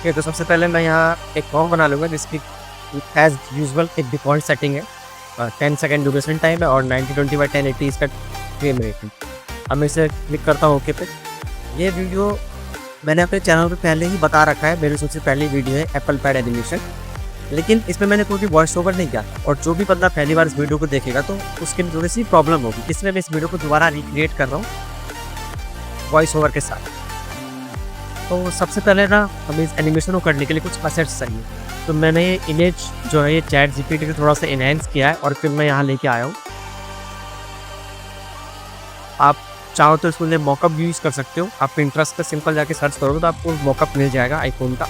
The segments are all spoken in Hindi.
ओके, तो सबसे पहले मैं यहाँ एक फॉर्म बना लूँगा जिसकी एज़ यूजुअल एक डिफ़ॉल्ट सेटिंग है। 10 सेकंड ड्यूरेशन टाइम है और 90/20/1080 इसका फ्रेम रेट है। अब मैं इसे क्लिक करता हूँ ओके पे। ये वीडियो मैंने अपने चैनल पे पहले ही बता रखा है, मेरी सबसे पहली वीडियो है एप्पल पैड एनिमेशन। लेकिन इसमें मैंने कोई भी वॉइस ओवर नहीं किया था और जो भी बंदा पहली बार इस वीडियो को देखेगा तो उसकी थोड़ी-सी प्रॉब्लम होगी, इसलिए मैं इस वीडियो को दोबारा रिक्रिएट कर रहा हूँ वॉइस ओवर के साथ। तो सबसे पहले ना हमें इस एनिमेशन को करने के लिए कुछ असेट्स चाहिए। तो मैंने ये इमेज जो है ये चैट जीपीटी से थोड़ा सा एनहांस किया है और फिर मैं यहाँ लेके आया हूँ। आप चाहो तो इसको लिए मॉकअप भी यूज़ कर सकते हो। आप पिंटरेस्ट पे सिंपल जाके सर्च करोगे तो आपको मॉकअप मिल जाएगा आईफोन का।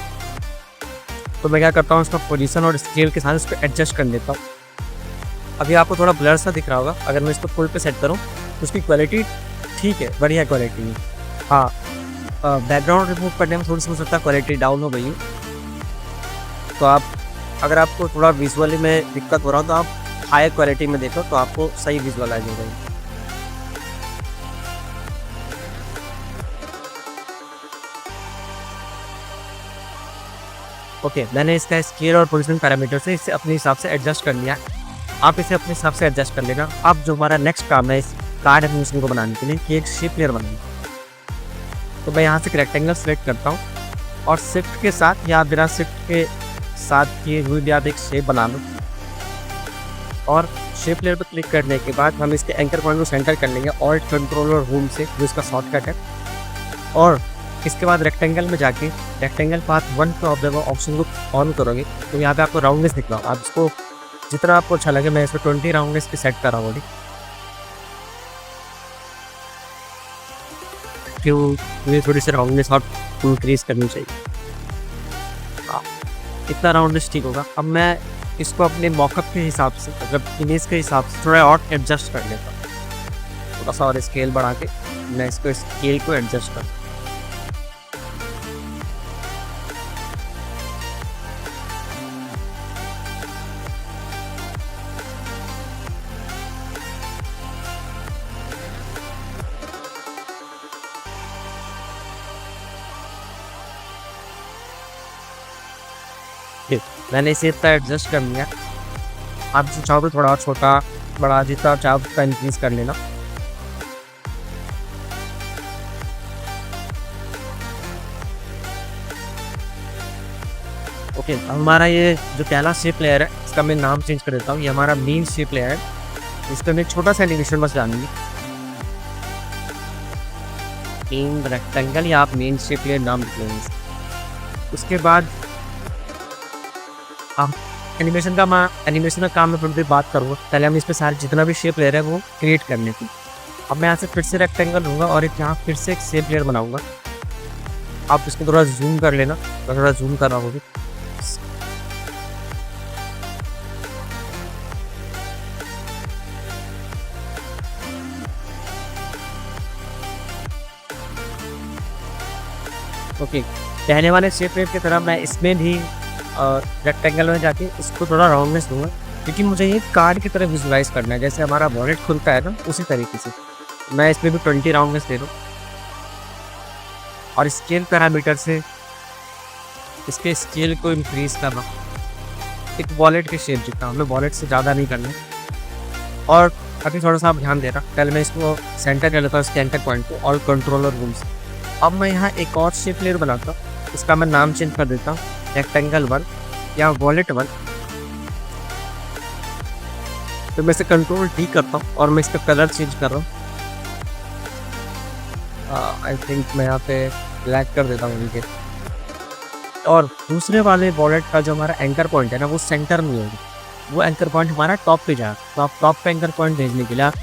तो मैं क्या करता हूँ, इसका पोजीशन और स्केल के साथ इसको एडजस्ट कर लेता हूँ। अभी आपको थोड़ा ब्लर सा दिख रहा होगा। अगर मैं इसको फुल पे सेट करूँ तो उसकी क्वालिटी ठीक है, बढ़िया क्वालिटी है। हाँ, बैकग्राउंड रिमूव करने में थोड़ी सी हो सकता है क्वालिटी डाउन हो गई है। तो आप अगर आपको थोड़ा विजुअली में दिक्कत हो रहा हो तो आप हाई क्वालिटी में देखो तो आपको सही विजुअलाइज हो जाएगी। ओके, मैंने इसका स्केल और पोजीशन पैरामीटर से इसे अपने हिसाब से एडजस्ट कर लिया है। आप इसे अपने हिसाब से एडजस्ट कर लेना। अब जो हमारा नेक्स्ट काम है इस कार्ड एनिमेशन को बनाने के लिए कि एक शेप लेयर बनानी। तो मैं यहाँ से एक रेक्टेंगल सेलेक्ट करता हूँ और शिफ्ट के साथ या बिना शिफ्ट के साथ किए हुए भी आप एक शेप बना लो। और शेप लेयर पर क्लिक करने के बाद हम इसके एंकर पॉइंट को सेंटर कर लेंगे ऑल्ट कंट्रोल और होम से, जो इसका शॉर्टकट है। और इसके बाद रेक्टेंगल में जाके रेक्टेंगल पाथ 1 पे ऑप्शन को ऑन करोगे तो यहाँ पे आपको राउंडनेस दिख रहा हो। आप इसको जितना आपको अच्छा लगे, मैं इसको 20 राउंडनेस पे सेट कर रहा हूँ। क्यों, मुझे थोड़ी सी राउंडनेस और इंक्रीज करनी चाहिए। हाँ, इतना राउंडनेस ठीक होगा। अब मैं इसको अपने मॉकअप के हिसाब से, मतलब इमेज के हिसाब से थोड़ा और एडजस्ट कर लेता हूँ। थोड़ा सा और स्केल बढ़ा के मैं इसको स्केल को एडजस्ट कर। मैंने इसे इतना एडजस्ट कर लिया। आप जो चाहो तो थोड़ा और छोटा बड़ा जितना चाहो उतना इंक्रीज कर लेना। ओके, हमारा ये जो पहला शेप लेयर है इसका मैं नाम चेंज कर देता हूँ। ये हमारा मेन शेप लेयर है। इस पर मैं एक छोटा सा एनिमेशन बस डालूंगी। इन रेक्टेंगल या आप मेन शेप लेयर नाम लिख लेंगे। उसके बाद हम एनिमेशन का काम मैं थोड़ी देर बात करूँगा। पहले हम इस पर सारे जितना भी शेप लेयर है वो क्रिएट करने की। अब मैं यहाँ से फिर से रेक्टेंगल लूँगा और एक यहाँ फिर से एक शेप लेयर बनाऊँगा। आप इसको थोड़ा जूम कर लेना, तो थोड़ा जूम कर रहा होगी। ओके, पहले वाले शेप लेयर की तरह मैं इसमें भी रेक्टेंगल में जाके इसको थोड़ा राउंडनेस दूंगा, क्योंकि मुझे ये कार्ड की तरह विजुलाइज करना है। जैसे हमारा वॉलेट खुलता है ना, उसी तरीके से मैं इसमें भी 20 राउंडनेस दे दूँ। और स्केल पैरामीटर से इसके स्केल को इंक्रीज करना एक वॉलेट के शेप जितना, हमें वॉलेट से ज़्यादा नहीं करना। और अभी थोड़ा सा आप ध्यान देना, पहले मैं इसको सेंटर कर लेता हूँ, इसके एंकर पॉइंट को और कंट्रोलर रूम से। अब मैं यहाँ एक और शेप लेयर बनाता हूँ। इसका मैं नाम चेंज कर देता हूँ रेक्टेंगल 1 या वॉलेट 1। तो मैं इसे कंट्रोल डी करता हूँ और मैं इसका कलर चेंज कर रहा हूँ। आई थिंक मैं यहाँ पे ब्लैक कर देता हूँ इनके। और दूसरे वाले वॉलेट का जो हमारा एंकर पॉइंट है ना, वो सेंटर में होगी, वो एंकर पॉइंट हमारा टॉप पे जाएगा। तो आप टॉप पे एंकर पॉइंट भेजने के लिए आप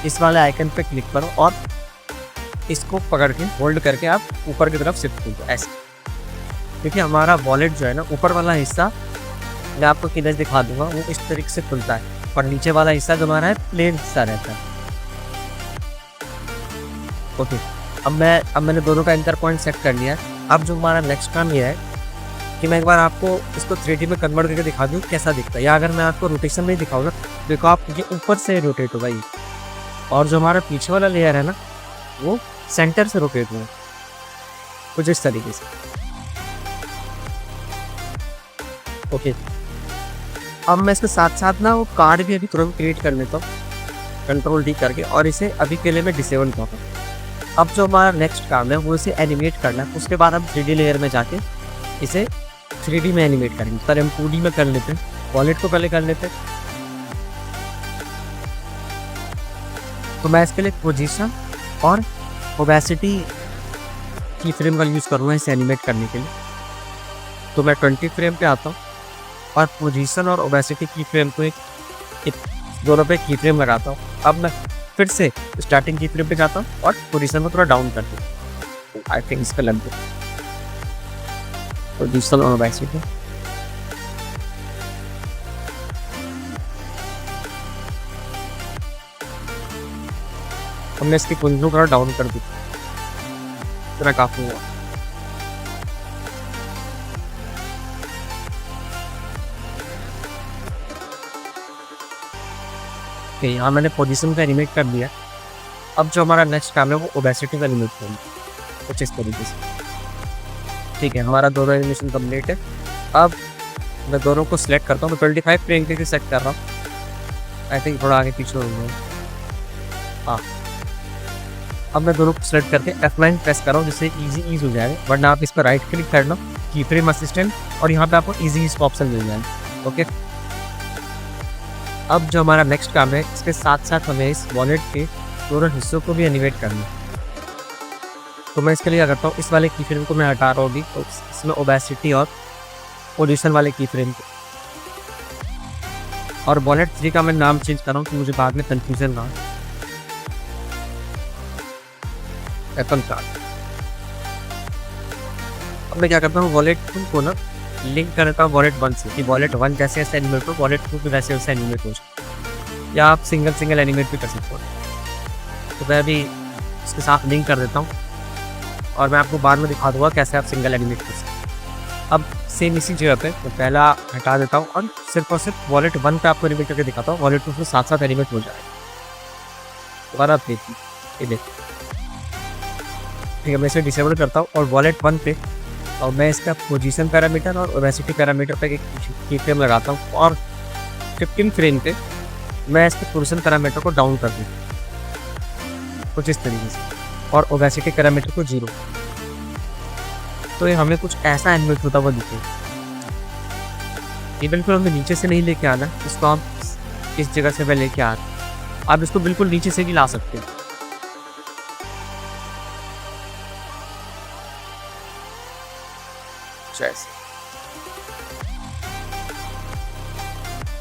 इस वाले आइकन पे क्लिक करो और इसको पकड़ के होल्ड करके आप ऊपर की तरफ शिफ्ट कर दो ऐसे। क्योंकि हमारा वॉलेट जो है ना, ऊपर वाला हिस्सा मैं आपको किधर दिखा दूंगा, वो इस तरीके से खुलता है और नीचे वाला हिस्सा जो हमारा है प्लेन हिस्सा रहता है। ओके, अब मैंने दोनों का एंकर पॉइंट सेट कर लिया है। अब जो हमारा नेक्स्ट काम ये है कि मैं एक बार आपको इसको 3D में कन्वर्ट करके दिखा दूँ कैसा दिखता है। या अगर मैं आपको रोटेशन में दिखाऊंगा, देखो आप ये ऊपर से रोटेट होगा ये, और जो हमारा पीछे वाला लेयर है ना, वो सेंटर से रोटेट हुआ कुछ इस तरीके से। ओके, अब मैं इसके साथ साथ ना वो कार्ड भी अभी तुरंत क्रिएट कर लेता हूँ, कंट्रोल डी करके, और इसे अभी के लिए मैं डिसेबल करता हूँ। अब जो हमारा नेक्स्ट काम है वो इसे एनिमेट करना है। उसके बाद हम 3D लेयर में जाके इसे 3D में एनिमेट करेंगे। पहले हम 2D में कर लेते हैं, वॉलेट को पहले कर लेते हैं। तो मैं इसके लिए पोजीशन और ओबेसिटी की फ्रेम का यूज़ करूँगा इसे एनिमेट करने के लिए। तो मैं 20 फ्रेम पे आता हूँ और पोजीशन और ओबेसिटी की फ्रेम को एक दोनों पे की फ्रेम लगाता हूँ। अब मैं फिर से स्टार्टिंग की फ्रेम पे जाता हूँ और पोजीशन को थोड़ा डाउन कर देता हूँ। आई थिंक इसका लग गया पोजीशन और ओबेसिटी। हमने इसकी पोजीशन को थोड़ा डाउन कर दी, इतना काफ़ी हुआ। यहाँ मैंने पोजीशन का एनिमेट कर दिया। अब जो हमारा नेक्स्ट काम है वो ओबेसिटी का एनिमेट करना, कुछ इस तरीके से। ठीक है, हमारा दोनों एनिमेशन कंप्लीट है। अब मैं दोनों को सिलेक्ट करता हूँ। मैं 25 फ्रेम के लिए सेट कर रहा हूँ। आई थिंक थोड़ा आगे पीछे हो गया। हाँ, अब मैं दोनों को सिलेक्ट करके F9 प्रेस कर रहा हूँ जिससे ईज़ हो जाएगा। वरना आप इस पर राइट क्लिक करना, की फ्रेम असिस्टेंट, और यहाँ पे आपको ईजी इसका ऑप्शन मिल जाएगा। ओके, अब जो हमारा नेक्स्ट काम है इसके साथ साथ हमें इस वॉलेट के दोनों हिस्सों को भी एनिमेट करना है। तो मैं इसके लिए क्या करता हूँ, इस वाले की फ्रेम को मैं हटा रहा हूँ अभी, तो इसमें ओबेसिटी और पोजीशन वाले की फ्रेम को, और वॉलेट 3 का मैं नाम चेंज कर रहा हूँ कि मुझे बाद में कन्फ्यूजन ना हो। Apple card. अब मैं क्या करता हूँ, वॉलेट 2 को ना लिंक करता हूँ वॉलेट 1 से, कि वॉलेट 1 जैसे ऐसे एनिमेट हो, वॉलेट 2 भी वैसे वैसे एनिमेट हो जाए, या आप सिंगल एनिमेट भी कर सकते हो। तो मैं अभी इसके साथ लिंक कर देता हूँ और मैं आपको बाद में दिखा दूँगा कैसे आप सिंगल एनिमेट कर सकते हैं। अब सेम इसी जगह पे मैं पहला हटा देता हूँ और सिर्फ वॉलेट 1 पे आपको एनिमेट करके दिखाता हूँ। वॉलेट 2 से साथ साथ एनिमेट हो जाएगा। दोबारा आप देखिए, ये देखिए। ठीक है, मैं इसे डिसेबल करता हूँ और वॉलेट 1 पे, और मैं इसका पोजीशन पैरामीटर और ओबेसिटी पैरामीटर पे एक की फ्रेम लगाता हूँ, और 15 फ्रेम पे मैं इसके पोजीशन पैरामीटर को डाउन कर दूँ कुछ इस तरीके से, और ओबेसिटी पैरामीटर को 0। तो ये हमें कुछ ऐसा एनिमेट होता हुआ दिखे। ये बिल्कुल हमें नीचे से नहीं लेके आना, इसको हम इस जगह से मैं लेके आ रहा हूँ। आप इसको बिल्कुल नीचे से भी ला सकते हैं।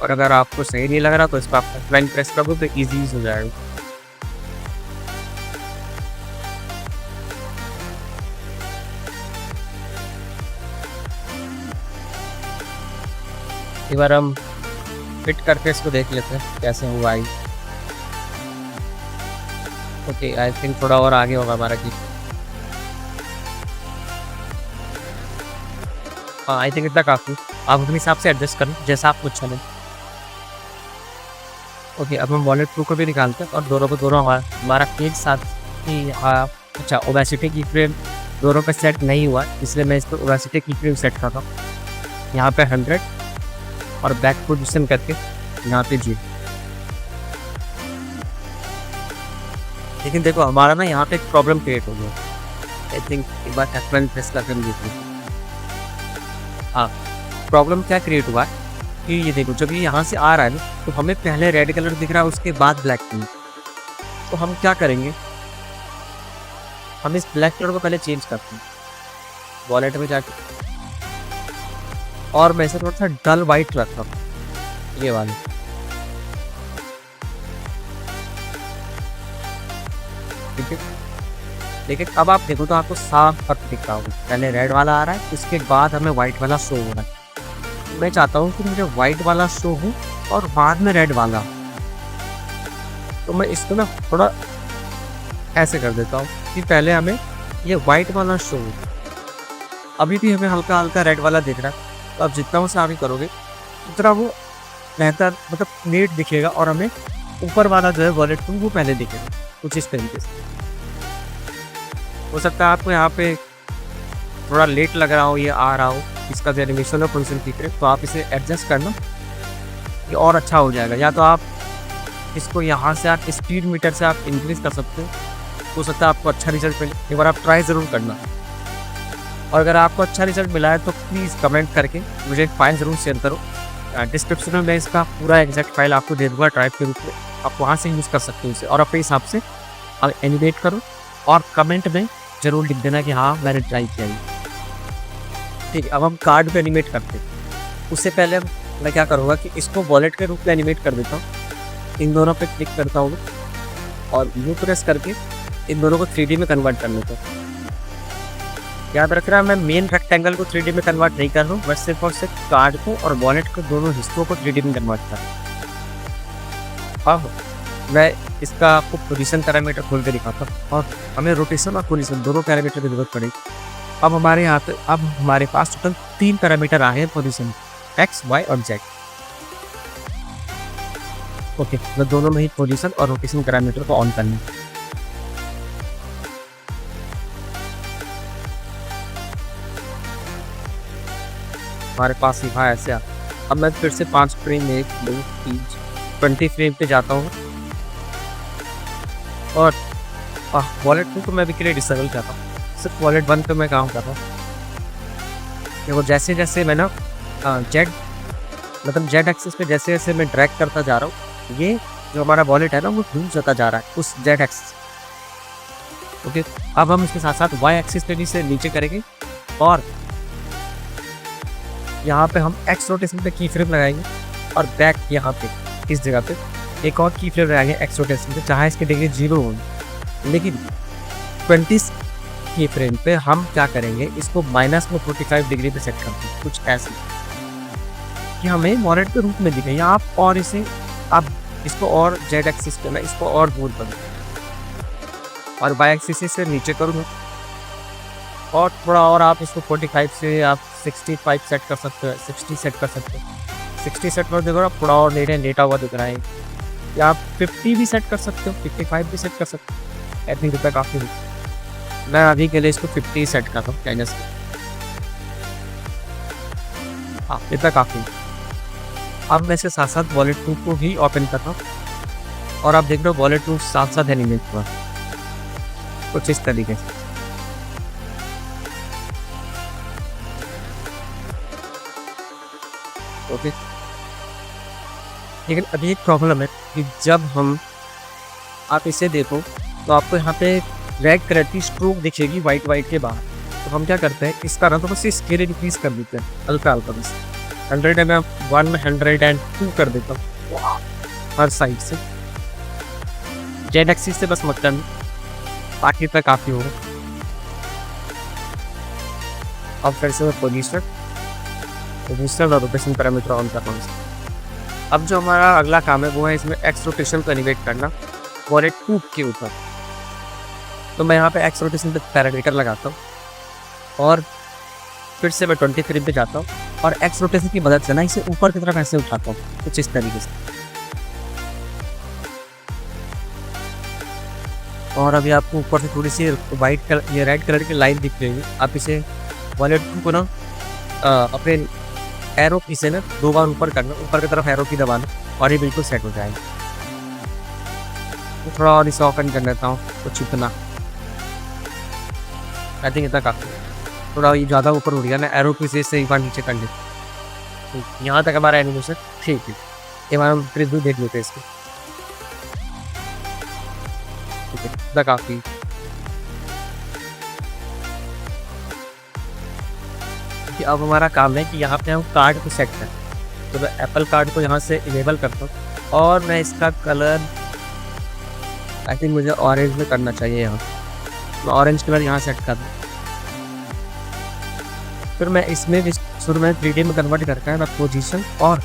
और अगर आपको सही नहीं लग रहा तो इस पर आप F9 प्रेस कर दो तो ईजी हो जाएगा। एक बार हम फिट करके इसको देख लेते हैं कैसे हुआ ही। ओके, आई थिंक थोड़ा और आगे होगा हमारा की। हाँ, आई थिंक इतना काफ़ी। आप अपने हिसाब से एडजस्ट करें जैसा आपको अच्छा लगे। ओके, अब हम वॉलेट 2 को भी निकालते हैं और दोनों को दोनों हमारा एक साथ ही। अच्छा, ओबेसिटी की फ्रेम दोनों का सेट नहीं हुआ, इसलिए मैं इसको ओबेसिटी की फ्रेम सेट करता हूँ यहाँ पे 100, और बैक पोजीशन करके यहाँ पे 0। लेकिन देखो हमारा ना यहाँ पे एक प्रॉब्लम क्रिएट हो गया। आई थिंक एक बार F9 प्रेस करके हम देख लेते। हाँ, प्रॉब्लम क्या क्रिएट हुआ है कि ये देखो, जब ये यहाँ से आ रहा है ना तो हमें पहले रेड कलर दिख रहा है, उसके बाद ब्लैक कलर। तो हम क्या करेंगे, हम इस ब्लैक कलर को पहले चेंज करते हैं वॉलेट में जाके, और मैं इसे थोड़ा सा डल वाइट रखता हूँ, ये वाले। ठीक है, लेकिन अब आप देखो तो आपको साफ फर्क दिख रहा होगा। पहले रेड वाला आ रहा है, उसके बाद हमें वाइट वाला शो हो रहा है। मैं चाहता हूँ कि मुझे वाइट वाला शो हो और बाद में रेड वाला। तो मैं इसको ना थोड़ा ऐसे कर देता हूँ कि पहले हमें ये वाइट वाला शो हो। अभी भी हमें हल्का हल्का रेड वाला दिख रहा है, तो आप जितना वो आगे करोगे उतना वो बेहतर, मतलब नीट दिखेगा, और हमें ऊपर वाला जो है वॉलेट वो पहले दिखेगा कुछ इस तरीके से। हो सकता है आपको यहाँ पे थोड़ा लेट लग रहा हो, ये आ रहा हो, इसका जो एनिमेशन है पोजीशन ठीक है, तो आप इसे एडजस्ट करना, ये और अच्छा हो जाएगा। या तो आप इसको यहाँ से आप स्पीड मीटर से आप इंक्रीज कर सकते हो सकता है आपको अच्छा रिजल्ट मिले। एक बार आप ट्राई ज़रूर करना, और अगर आपको अच्छा रिजल्ट मिला है तो प्लीज़ कमेंट करके मुझे एक फाइल ज़रूर शेयर करो। डिस्क्रिप्शन में मैं इसका पूरा एग्जैक्ट फाइल आपको दे दूँगा ड्राइव के रूप में, आप वहाँ से यूज़ कर सकते हो इसे, और अपने हिसाब से आप एनिमेट करो और कमेंट में ज़रूर लिख देना कि हाँ मैंने ट्राई किया है। ठीक है, अब हम कार्ड पे एनिमेट करते हैं। उससे पहले मैं क्या करूँगा कि इसको वॉलेट के रूप में एनिमेट कर देता हूँ। इन दोनों पे क्लिक करता हूँ और यू प्रेस करके इन दोनों को 3D में कन्वर्ट कर लेता हूँ। याद रखना, मैं मेन रेक्टेंगल को 3D में कन्वर्ट नहीं कर रहा हूँ, बस सिर्फ और सिर्फ कार्ड को और वॉलेट को दोनों हिस्सों को 3D में कन्वर्ट कर रहा हूँ। अब मैं इसका आपको पोजीशन पैरामीटर खोल के दिखाता हूँ, और हमें रोटेशन और पोजीशन दोनों पैरामीटर की जरूरत पड़ेगी। अब हमारे यहाँ पे अब हमारे पास टोटल 3 पैरामीटर आए हैं पोजीशन, एक्स, वाई और जेड। ओके, मैं दोनों में ही पोजीशन और रोटेशन पैरामीटर को ऑन करना है। हमारे पास यहाँ ऐसे अब मैं फिर से 5 फ्रेम 1 2 3 20 फ्रेम पे जाता हूँ, और वॉलेट 2 को मैं भी के लिए डिसेबल करता हूँ, सिर्फ वॉलेट 1 पे मैं काम कर रहा हूँ। देखो जैसे जैसे मैं ना जेड एक्सिस पे जैसे जैसे मैं ड्रैग करता जा रहा हूँ, ये जो हमारा वॉलेट है ना वो दूर जाता जा रहा है उस जेड एक्सिस। ओके, अब हम इसके साथ साथ वाई एक्सिस पे भी से नीचे करेंगे, और यहाँ पे हम एक्स रोटेशन पे की फ्रेम लगाएंगे, और बैक यहाँ पे इस जगह पे एक और की फ्रेम लगाएंगे एक्स रोटेशन पे, चाहे इसकी डिग्री 0 हो। लेकिन 20 की फ्रेम पे हम क्या करेंगे, इसको माइनस में 45 डिग्री पे सेट करते हैं, कुछ ऐसे कि हमें वॉलेट के रूप में दिखे। या आप और इसे आप इसको और जेड एक्सिस पे मैं इसको और दूर करूँ, और वाई एक्सिस से नीचे करूँगा, और थोड़ा और आप इसको 45 से आप 65 सेट कर सकते हो, 60 सेट कर सकते हो। 60 सेट कर देखो आप थोड़ा और लेटा हुआ दिख रहा है, या आप 50 भी सेट कर सकते हो, 55 भी सेट कर सकते हो। इतनी रुपये काफ़ी होती, मैं अभी के लिए इसको 50 सेट करता हूँ कैनस में। हाँ, इतना काफ़ी। अब मैं इसके साथ साथ वॉलेट 2 को भी ओपन करता हूँ, और आप देख रहे हो वॉलेट 2 साथ साथ एनिमेट हुआ कुछ इस तरीके से। ओके, लेकिन अभी एक प्रॉब्लम है कि जब आप इसे देखो तो आपको यहाँ पे रेड कलर की स्ट्रोक दिखेगी वाइट के बाहर। तो हम क्या करते हैं, इसका ना तो बस स्केल इंक्रीज कर देते हैं हल्का बस 100 में 102 कर देता हूँ हर साइड से, जेड एक्सिस से बस मत करना, बाकी तक काफ़ी होगा। अब फिर से मैं पोजीशन और रोटेशन पैरामीटर ऑन कर रहा हूँ। अब जो हमारा अगला काम है वो है इसमें एक्स रोटेशन को एनिमेट करना वॉलेट 2 के ऊपर। तो मैं यहाँ पे एक्स रोटेशन पे पैरामीटर लगाता हूँ, और फिर से मैं 20 फ्रेम पे जाता हूँ, और एक्स रोटेशन की मदद से ना इसे ऊपर की तरफ ऐसे उठाता हूँ कुछ इस तरीके से। और अभी आपको ऊपर से थोड़ी सी वाइट कलर ये रेड कलर की लाइन दिख रही है। आप इसे वॉलेट 2 को ना अपने एरो की से ना 2 बार ऊपर करना, ऊपर की तरफ एरो की दबाना, और ये बिल्कुल सेट हो जाएगा। तो थोड़ा और इसे ओपन कर लेता हूँ कुछ इतना, आई थिंक इतना काफ़ी। थोड़ा ये ज़्यादा ऊपर हो गया ना, एरो की से एक बार नीचे कर लेते। तो यहाँ तक हमारा एनिमेशन ठीक है। एक बार हम प्रिव्यू देख लेते हैं इसको, ठीक है, इतना काफ़ी। अब हमारा काम है कि यहाँ पे हम कार्ड को सेट करें। तो मैं एप्पल कार्ड को यहाँ से इनेबल करता हूँ, और मैं इसका कलर आई थिंक मुझे ऑरेंज में करना चाहिए। यहाँ मैं ऑरेंज कलर यहाँ सेट कर दूँ, फिर मैं इसमें भी शुरू में 3D में कन्वर्ट करके मैं पोजीशन और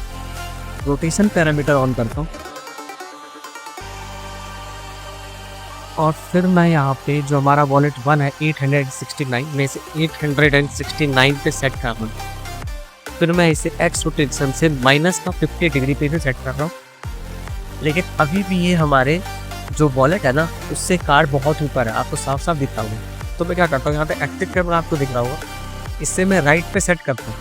रोटेशन पैरामीटर ऑन करता हूँ, और फिर मैं यहाँ पे जो हमारा वॉलेट 1 है 869 में से 869 पे सेट कर रहा हूँ। फिर मैं इसे एक्स रोटेशन से माइनस का 50 डिग्री पे भी सेट कर रहा हूँ। लेकिन अभी भी ये हमारे जो वॉलेट है ना उससे कार्ड बहुत ऊपर है, आपको साफ साफ दिख रहा होगा। तो मैं क्या करता हूँ, यहाँ पे एक्टिव कैमरा आपको दिख रहा होगा, इससे मैं राइट पे सेट करता हूँ,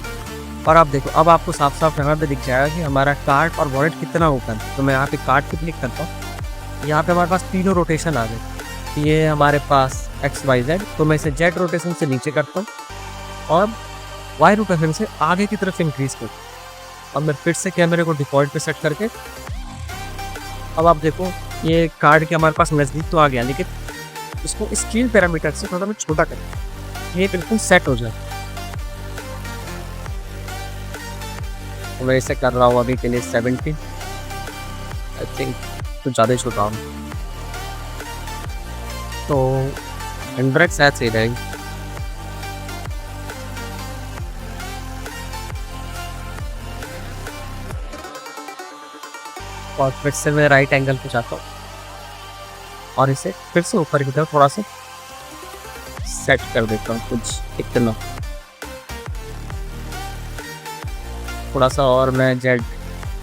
और आप देखो, अब आपको साफ-साफ यहाँ पे दिख जाएगा कि हमारा कार्ट और वॉलेट कितना ओपन है। तो मैं यहाँ पे कार्ट पे क्लिक करता हूँ। यहाँ पे हमारे पास तीनों रोटेशन आ गए। ये हमारे पास एक्स, वाई, जेड, तो मैं इसे जेड रोटेशन से नीचे करता हूँ और वाई रोटेशन से आगे की तरफ इंक्रीज़ करता हूँ। अब मैं फिर से कैमरे को डिफ़ॉल्ट पे सेट करके, अब आप देखो ये कार्ड के हमारे पास नज़दीक तो आ गया, लेकिन इसको स्केल पैरामीटर से थोड़ा मैं छोटा करूँ, ये बिल्कुल सेट हो जाए। तो मैं इसे कर रहा हूँ अभी के लिए 70, आई थिंक कुछ ज़्यादा ही छोटा हूँ, तो 100 शायद सही रहेगी। और फिर से मैं राइट एंगल पे जाता हूँ और इसे फिर से ऊपर की तरफ थोड़ा सा सेट कर देता हूँ, कुछ इतना थोड़ा सा, और मैं जेड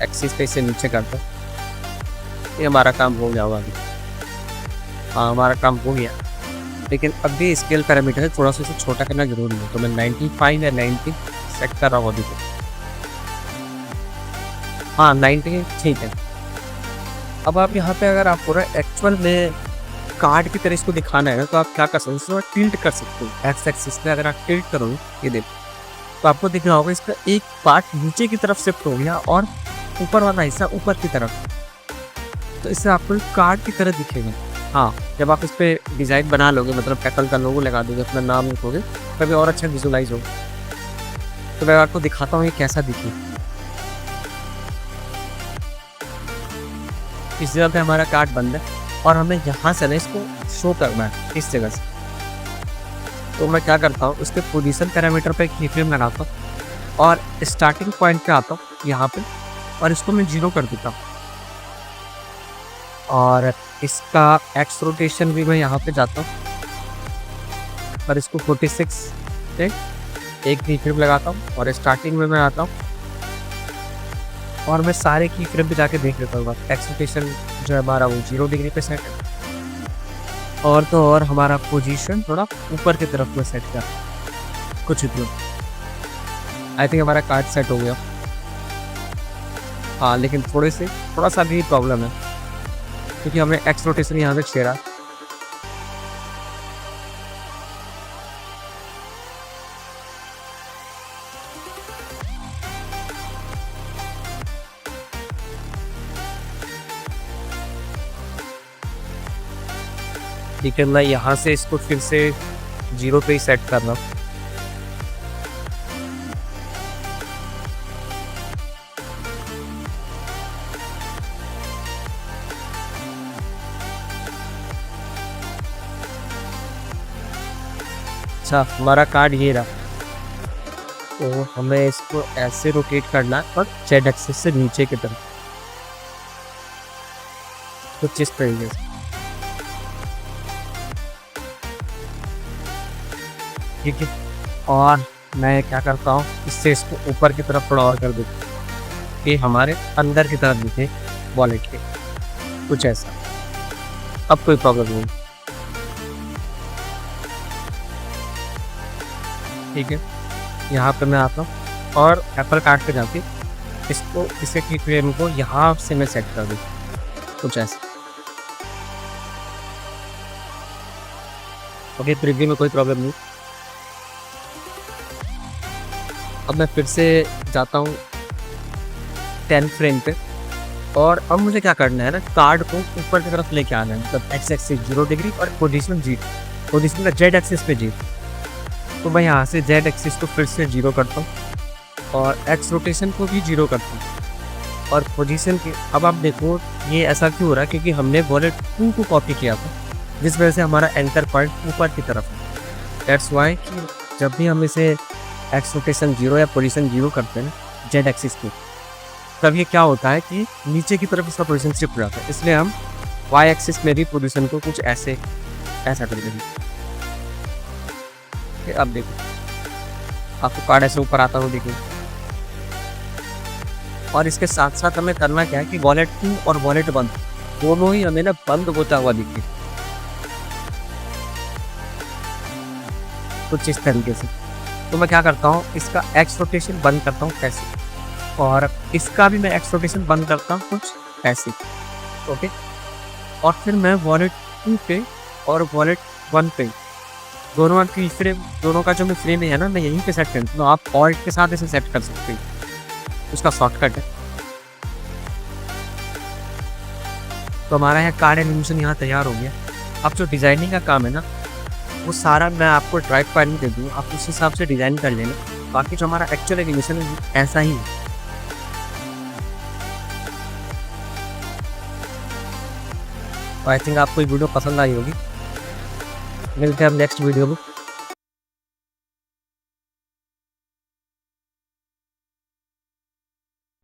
एक्सिस पे इसे नीचे करता हूँ। ये हमारा काम हो गया होगा अभी। हाँ, हमारा काम हो गया, लेकिन अभी स्केल पैरामीटर है, थोड़ा सा इसे छोटा करना जरूरी है। तो मैं 95 या 90 सेट कर रहा हूँ अभी। हाँ, 90 ठीक है। अब आप यहाँ पे अगर आप पूरा एक्चुअल में कार्ड की तरह इसको दिखाना है तो आप क्या कर सकते हो, इसको टिल्ट कर सकते हो। एक्स एक्सिस पे अगर आप टिल्ट करोगे, ये देखो, तो आपको दिख रहा होगा इसका एक पार्ट नीचे की तरफ शिफ्ट हो गया और ऊपर वाला हिस्सा ऊपर की तरफ। तो इससे आपको कार्ड की तरह दिखेगा। हाँ, जब आप इस पर डिज़ाइन बना लोगे, मतलब एप्पल का लोगो लगा दोगे, अपना नाम लिखोगे, तभी और अच्छा विजुलाइज होगा। तो मैं आपको दिखाता हूँ ये कैसा दिखे। इस जगह पे हमारा कार्ड बंद है और हमें यहाँ से ना इसको शो करना है इस जगह से। तो मैं क्या करता हूँ, उसके पोजीशन पैरामीटर पे की फ्रेम लगाता हूँ और स्टार्टिंग पॉइंट पे आता हूँ यहाँ पे, और इसको मैं 0 कर देता हूँ। और इसका एक्स रोटेशन भी मैं यहाँ पे जाता हूँ और इसको 46 पे एक की फ्रेम लगाता हूँ और स्टार्टिंग में मैं आता हूँ और मैं सारे की फ्रेम पे जाके देख लेता हूँ। एक्स रोटेशन जो है हमारा वो 0 डिग्री पे सेट है, और तो और हमारा पोजीशन थोड़ा ऊपर की तरफ में सेट किया कुछ इतना। आई थिंक हमारा कार्ड सेट हो गया। हाँ, लेकिन थोड़ा सा भी प्रॉब्लम है क्योंकि हमें एक्स रोटेशन यहाँ से छेड़ा। लेकिन मैं यहाँ से इसको फिर से 0 पे ही सेट कर रहा हूँ। अच्छा, हमारा कार्ड ये रहा, तो हमें इसको ऐसे रोटेट करना है और जेड एक्सिस से नीचे की तरफ कुछ इस तरीके से। ठीक है, और मैं क्या करता हूँ, इससे इसको ऊपर की तरफ थोड़ा और कर देता हूँ कि हमारे अंदर की तरफ दिखे वॉलेट के, कुछ ऐसा। अब कोई प्रॉब्लम नहीं। ठीक है, यहाँ पे मैं आता हूँ और एप्पल कार्ड पे जाके इसको, इसे की फ्रेम को यहाँ से मैं सेट कर दूँ कुछ ऐसा। ओके, प्रीव्यू में कोई प्रॉब्लम नहीं। अब मैं फिर से जाता हूँ 10 फ्रेम पे, और अब मुझे क्या करना है ना, कार्ड को ऊपर की तरफ लेके आना है, मतलब एक्स एक्सिस 0 डिग्री और पोजीशन का जेड एक्सिस पे 0। तो मैं यहाँ से जेड एक्सिस को फिर से 0 करता हूँ और एक्स रोटेशन को भी 0 करता हूँ और पोजीशन की। अब आप देखो ये ऐसा क्यों हो रहा है, क्योंकि हमने वॉलेट 2 को कॉपी किया था, जिस वजह से हमारा एंकर पॉइंट ऊपर की तरफ है। दैट्स वाई कि जब भी हम इसे एक्स रोटेशन 0 या पोजीशन 0 करते हैं जेड एक्सिस पे, तब ये क्या होता है कि नीचे की तरफ इसका पोजीशन शिफ्ट हो जाता है। इसलिए हम वाई एक्सिस में भी पोजीशन को कुछ ऐसा कर देंगे। अब देखो आपको कार्ड ऐसे ऊपर आता हुआ देखिए। और इसके साथ साथ हमें करना क्या है कि वॉलेट 2 और वॉलेट 1 दोनों ही हमें ना बंद होता हुआ दिखे कुछ इस तरीके से। तो मैं क्या करता हूँ, इसका एक्स रोटेशन बंद करता हूँ ऐसे, और इसका भी मैं एक्स रोटेशन बंद करता हूँ कुछ ऐसे। ओके, और फिर मैं वॉलेट 2 पे और वॉलेट 1 पे दोनों की फ्रेम, दोनों का जो मैं फ्रेम है ना, मैं यहीं पे सेट कर दूँ। आप ऑल्ट के साथ इसे सेट कर सकते हैं, उसका शॉर्टकट है। तो हमारा यहाँ कार्ड एनिमेशन यहाँ तैयार हो गया। अब जो डिज़ाइनिंग का काम है ना, वो सारा मैं आपको ड्राइव फाइल में दे दूँगा, आप उस हिसाब से डिज़ाइन कर लेना। बाकी जो हमारा एक्चुअल एनिमेशन है ऐसा ही है। आई थिंक आपको ये वीडियो पसंद आई होगी। मिलते हैं हम नेक्स्ट वीडियो में।